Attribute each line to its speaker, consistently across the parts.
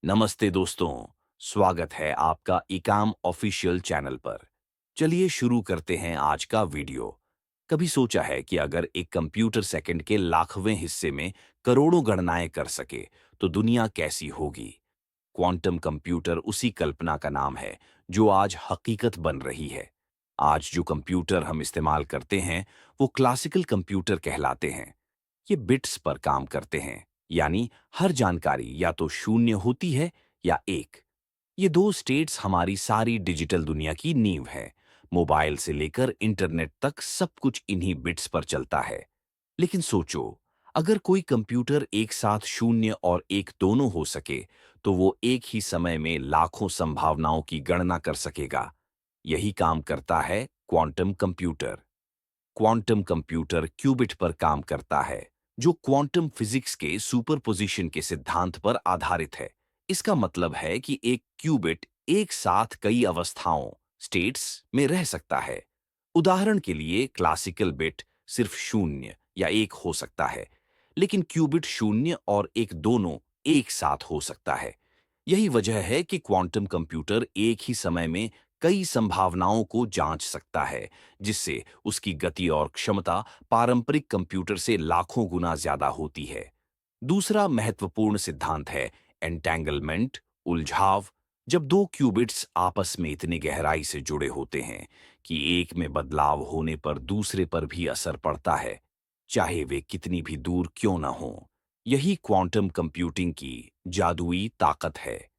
Speaker 1: नमस्ते दोस्तों, स्वागत है आपका इकाम ऑफिशियल चैनल पर। चलिए शुरू करते हैं आज का वीडियो। कभी सोचा है कि अगर एक कंप्यूटर सेकंड के लाखवें हिस्से में करोड़ों गणनाएं कर सके, तो दुनिया कैसी होगी? क्वांटम कंप्यूटर उसी कल्पना का नाम है, जो आज हकीकत बन रही है। आज जो कंप्यूटर हम इस्तेमाल करते हैं, वो क्लासिकल कंप्यूटर कहलाते हैं। ये बिट्स पर काम करते हैं, यानी हर जानकारी या तो शून्य होती है या एक। ये दो स्टेट्स हमारी सारी डिजिटल दुनिया की नींव है। मोबाइल से लेकर इंटरनेट तक सब कुछ इन्हीं बिट्स पर चलता है। लेकिन सोचो, अगर कोई कंप्यूटर एक साथ शून्य और एक दोनों हो सके, तो वो एक ही समय में लाखों संभावनाओं की गणना कर सकेगा। यही काम करता है quantum computer. Quantum computer qubit पर काम करता है, जो क्वांटम फिजिक्स के सुपरपोजिशन के सिद्धांत पर आधारित है। इसका मतलब है कि एक क्यूबिट एक साथ कई अवस्थाओं स्टेट्स में रह सकता है। उदाहरण के लिए क्लासिकल बिट सिर्फ शून्य या एक हो सकता है, लेकिन क्यूबिट शून्य और एक दोनों एक साथ हो सकता है। यही वजह है कि क्वांटम कंप्यूटर एक ही समय में कई संभावनाओं को जांच सकता है, जिससे उसकी गति और क्षमता पारंपरिक कंप्यूटर से लाखों गुना ज्यादा होती है। दूसरा महत्वपूर्ण सिद्धांत है एंटेंगलमेंट, उलझाव। जब दो क्यूबिट्स आपस में इतनी गहराई से जुड़े होते हैं कि एक में बदलाव होने पर दूसरे पर भी असर पड़ता है, चाहे वे कितनी भी दूर क्यों न हों। यही क्वांटम कंप्यूटिंग की जादुई ताकत है।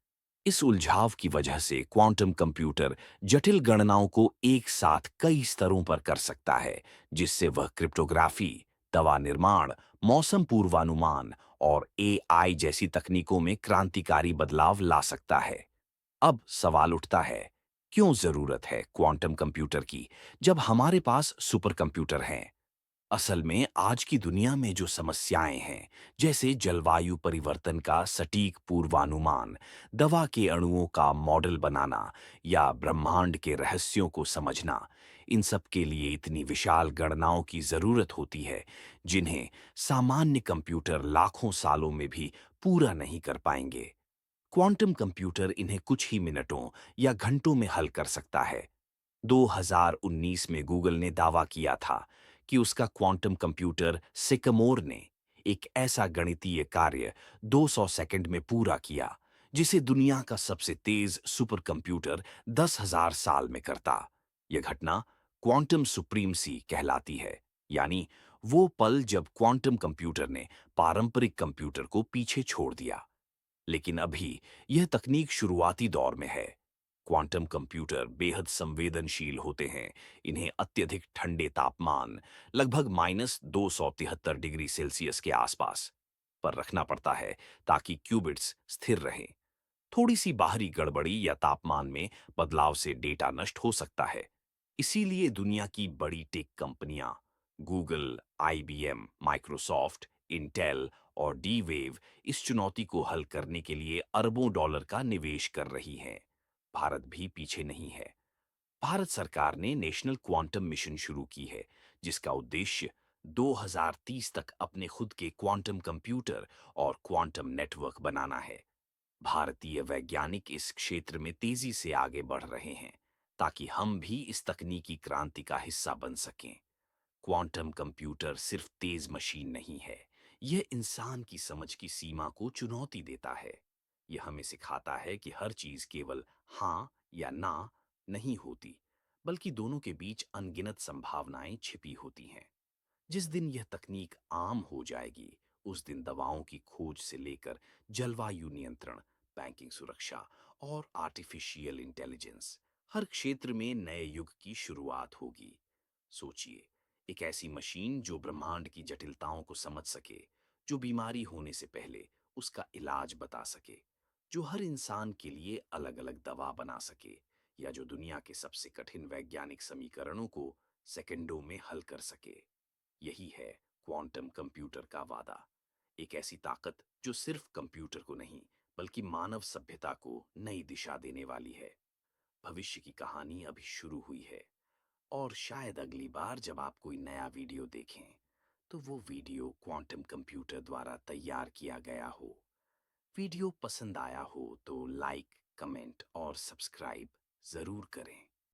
Speaker 1: इस उलझाव की वजह से क्वांटम कंप्यूटर जटिल गणनाओं को एक साथ कई स्तरों पर कर सकता है, जिससे वह क्रिप्टोग्राफी, दवा निर्माण, मौसम पूर्वानुमान और एआई जैसी तकनीकों में क्रांतिकारी बदलाव ला सकता है। अब सवाल उठता है, क्यों जरूरत है क्वांटम कंप्यूटर की, जब हमारे पास सुपर कंप्यूटर हैं? असल में आज की दुनिया में जो समस्याएं हैं, जैसे जलवायु परिवर्तन का सटीक पूर्वानुमान, दवा के अणुओं का मॉडल बनाना या ब्रह्मांड के रहस्यों को समझना, इन सब के लिए इतनी विशाल गणनाओं की जरूरत होती है, जिन्हें सामान्य कंप्यूटर लाखों सालों में भी पूरा नहीं कर पाएंगे। क्वांटम कंप्यूटर इन्हें कुछ ही मिनटों या घंटों में हल कर सकता है। 2019 में गूगल ने दावा किया था कि उसका क्वांटम कंप्यूटर सिकमोर ने एक ऐसा गणितीय कार्य 200 सेकंड में पूरा किया, जिसे दुनिया का सबसे तेज सुपर कंप्यूटर 10,000 साल में करता। यह घटना क्वांटम सुप्रीमसी कहलाती है, यानी वो पल जब क्वांटम कंप्यूटर ने पारंपरिक कंप्यूटर को पीछे छोड़ दिया। लेकिन अभी यह तकनीक शुरुआती दौर में है। क्वांटम कंप्यूटर बेहद संवेदनशील होते हैं। इन्हें अत्यधिक ठंडे तापमान, लगभग -273 डिग्री सेल्सियस के आसपास पर रखना पड़ता है, ताकि क्यूबिट्स स्थिर रहें। थोड़ी सी बाहरी गड़बड़ी या तापमान में बदलाव से डेटा नष्ट हो सकता है। इसीलिए दुनिया की बड़ी टेक कंपनियां गूगल, आईबीएम, माइक्रोसॉफ्ट, इंटेल और डी वेव इस चुनौती को हल करने के लिए अरबों डॉलर का निवेश कर रही हैं। भारत भी पीछे नहीं है। भारत सरकार ने नेशनल क्वांटम मिशन शुरू की है, जिसका उद्देश्य 2030 तक अपने खुद के क्वांटम कंप्यूटर और क्वांटम नेटवर्क बनाना है। भारतीय वैज्ञानिक इस क्षेत्र में तेजी से आगे बढ़ रहे हैं, ताकि हम भी इस तकनीकी क्रांति का हिस्सा बन सकें। क्वांटम कंप्यूटर सिर्फ तेज मशीन नहीं है, यह इंसान की समझ की सीमा को चुनौती देता है। यह हमें सिखाता है कि हर चीज केवल हाँ या ना नहीं होती, बल्कि दोनों के बीच अनगिनत संभावनाएं छिपी होती हैं। जिस दिन यह तकनीक आम हो जाएगी, उस दिन दवाओं की खोज से लेकर जलवायु नियंत्रण, बैंकिंग सुरक्षा और आर्टिफिशियल इंटेलिजेंस, हर क्षेत्र में नए युग की शुरुआत होगी। सोचिए, एक ऐसी मशीन जो ब्रह्मांड की जटिलताओं को समझ सके, जो बीमारी होने से पहले उसका इलाज बता सके, जो हर इंसान के लिए अलग अलग दवा बना सके, या जो दुनिया के सबसे कठिन वैज्ञानिक समीकरणों को सेकंडों में हल कर सके। यही है क्वांटम कंप्यूटर का वादा। एक ऐसी ताकत जो सिर्फ कंप्यूटर को नहीं, बल्कि मानव सभ्यता को नई दिशा देने वाली है। भविष्य की कहानी अभी शुरू हुई है, और शायद अगली बार जब आप कोई नया वीडियो देखें, तो वो वीडियो क्वांटम कंप्यूटर द्वारा तैयार किया गया हो। वीडियो पसंद आया हो तो लाइक, कमेंट और सब्सक्राइब ज़रूर करें।